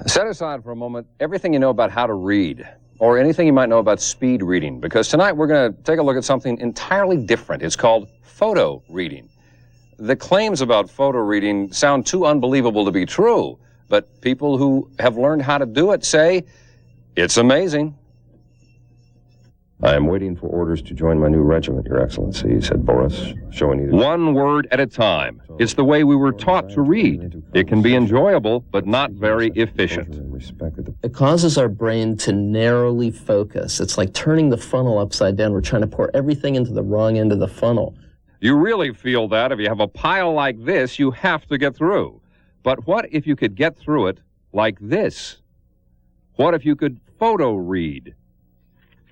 Set aside for a moment everything you know about how to read, or anything you might know about speed reading, because tonight we're going to take a look at something entirely different. It's called photo reading. The claims about photo reading sound too unbelievable to be true, but people who have learned how to do it say it's amazing. I am waiting for orders to join my new regiment, Your Excellency, said Boris, showing either. One word at a time. It's the way we were taught to read. It can be enjoyable, but not very efficient. It causes our brain to narrowly focus. It's like turning the funnel upside down. We're trying to pour everything into the wrong end of the funnel. You really feel that if you have a pile like this, you have to get through. But what if you could get through it like this? What if you could photo read?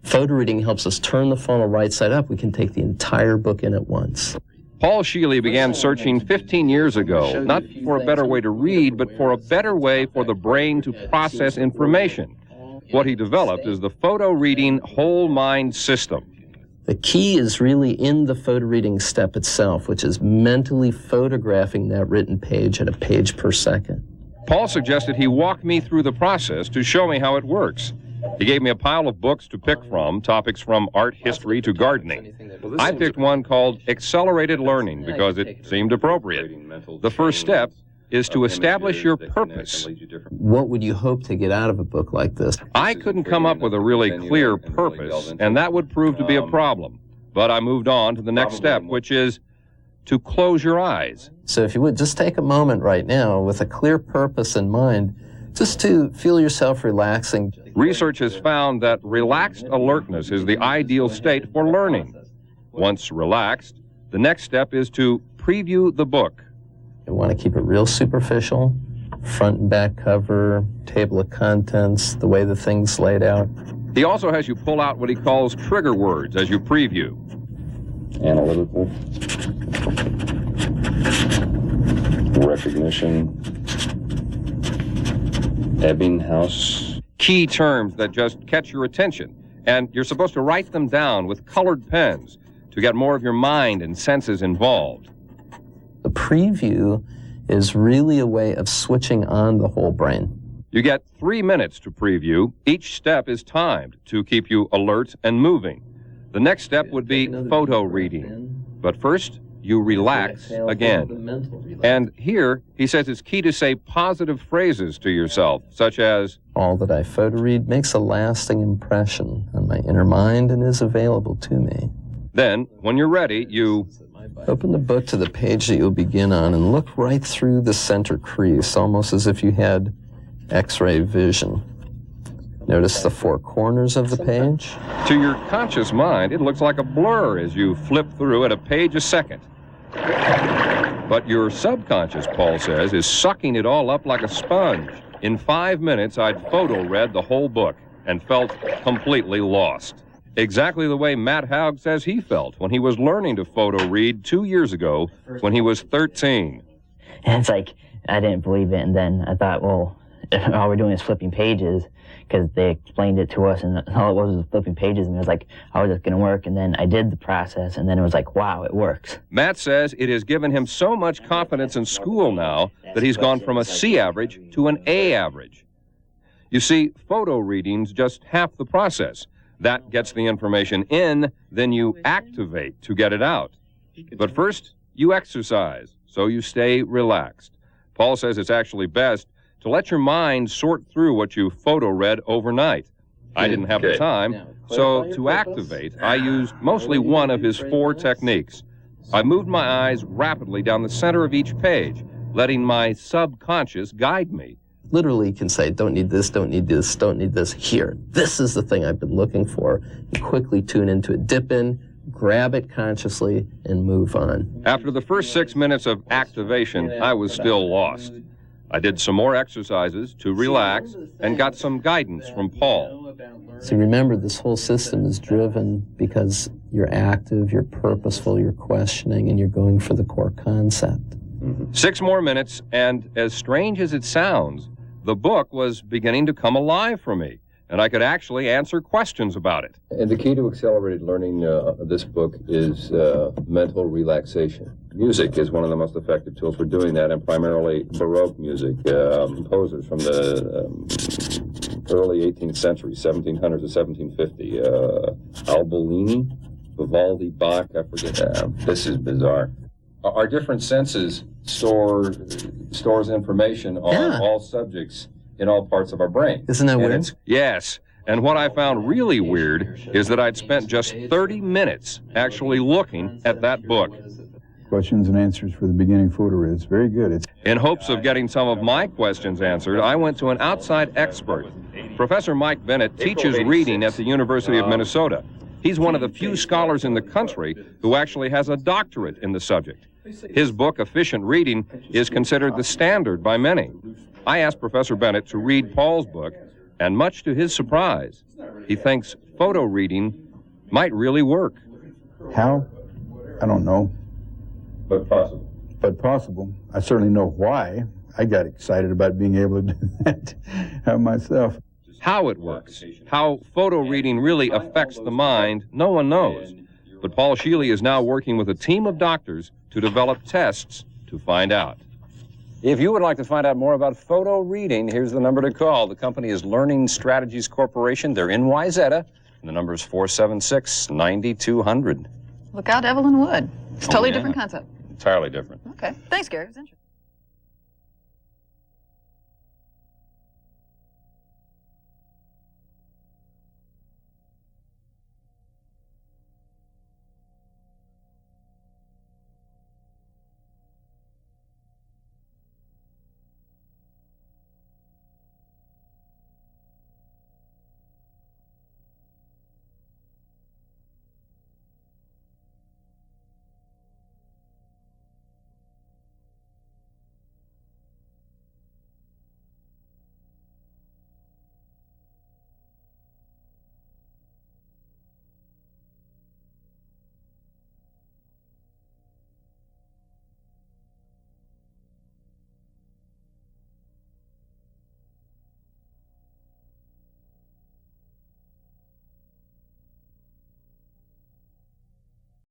Photo reading helps us turn the funnel right side up. We can take the entire book in at once. Paul Sheely began searching 15 years ago, not for a better way to read, but for a better way for the brain to process information. What he developed is the photo reading whole mind system. The key is really in the photo reading step itself, which is mentally photographing that written page at a page per second. Paul suggested he walk me through the process to show me how it works. He gave me a pile of books to pick from, topics from art history to gardening. I picked one called Accelerated Learning because it seemed appropriate. The first step is to establish your purpose. What would you hope to get out of a book like this? I couldn't come up with a really clear purpose, and that would prove to be a problem. But I moved on to the next step, which is to close your eyes. So if you would, just take a moment right now with a clear purpose in mind, just to feel yourself relaxing. Research has found that relaxed alertness is the ideal state for learning. Once relaxed, the next step is to preview the book. You want to keep it real superficial, front and back cover, table of contents, the way the thing's laid out. He also has you pull out what he calls trigger words as you preview. Analytical, recognition, Ebbinghaus. Key terms that just catch your attention, and you're supposed to write them down with colored pens to get more of your mind and senses involved. The preview is really a way of switching on the whole brain. You get 3 minutes to preview. Each step is timed to keep you alert and moving. The next step would be photo reading. But first, you relax again. And here, he says it's key to say positive phrases to yourself, such as, all that I photo read makes a lasting impression on my inner mind and is available to me. Then, when you're ready, you open the book to the page that you'll begin on and look right through the center crease, almost as if you had X-ray vision. Notice the 4 corners of the page. To your conscious mind, it looks like a blur as you flip through at a page a second. But your subconscious, Paul says, is sucking it all up like a sponge. In 5 minutes, I'd photo-read the whole book and felt completely lost. Exactly the way Matt Haug says he felt when he was learning to photo-read 2 years ago when he was 13. And it's like, I didn't believe it, and then I thought, well, all we're doing is flipping pages, because they explained it to us, and all it was flipping pages, and it was like, how is this going to work? And then I did the process, and then it was like, wow, it works. Matt says it has given him so much confidence in school now that he's gone from a C average to an A average. You see, photo reading's just half the process. That gets the information in, then you activate to get it out. But first, you exercise, so you stay relaxed. Paul says it's actually best to let your mind sort through what you photo-read overnight. I didn't have the time, so to activate, I used mostly one of his 4 techniques. I moved my eyes rapidly down the center of each page, letting my subconscious guide me. Literally, you can say, don't need this, don't need this, don't need this. Here, this is the thing I've been looking for. And quickly tune into it, dip in, grab it consciously, and move on. After the first 6 minutes of activation, I was still lost. I did some more exercises to relax and got some guidance from Paul. So remember, this whole system is driven because you're active, you're purposeful, you're questioning, and you're going for the core concept. 6 more minutes, and as strange as it sounds, the book was beginning to come alive for me. and I could actually answer questions about it. And the key to accelerated learning of this book is mental relaxation. Music is one of the most effective tools for doing that, and primarily Baroque music. Composers from the early 18th century, 1700s to 1750. Albellini, Vivaldi, Bach, I forget. This is bizarre. Our different senses stores information on all subjects in all parts of our brain. Isn't that weird? Yes. And what I found really weird is that I'd spent just 30 minutes actually looking at that book. Questions and answers for the beginning photo. It's very good. In hopes of getting some of my questions answered, I went to an outside expert. Professor Mike Bennett teaches reading at the University of Minnesota. He's one of the few scholars in the country who actually has a doctorate in the subject. His book, Efficient Reading, is considered the standard by many. I asked Professor Bennett to read Paul's book, and much to his surprise, he thinks photo reading might really work. How? I don't know. But possible. But possible. I certainly know why. I got excited about being able to do that myself. How it works, how photo reading really affects the mind, no one knows. But Paul Sheely is now working with a team of doctors to develop tests to find out. If you would like to find out more about photo reading, here's the number to call. The company is Learning Strategies Corporation. They're in Wayzata, and the number is 476-9200. Look out, Evelyn Wood. It's a totally different concept. Entirely different. Okay. Thanks, Gary. It was interesting.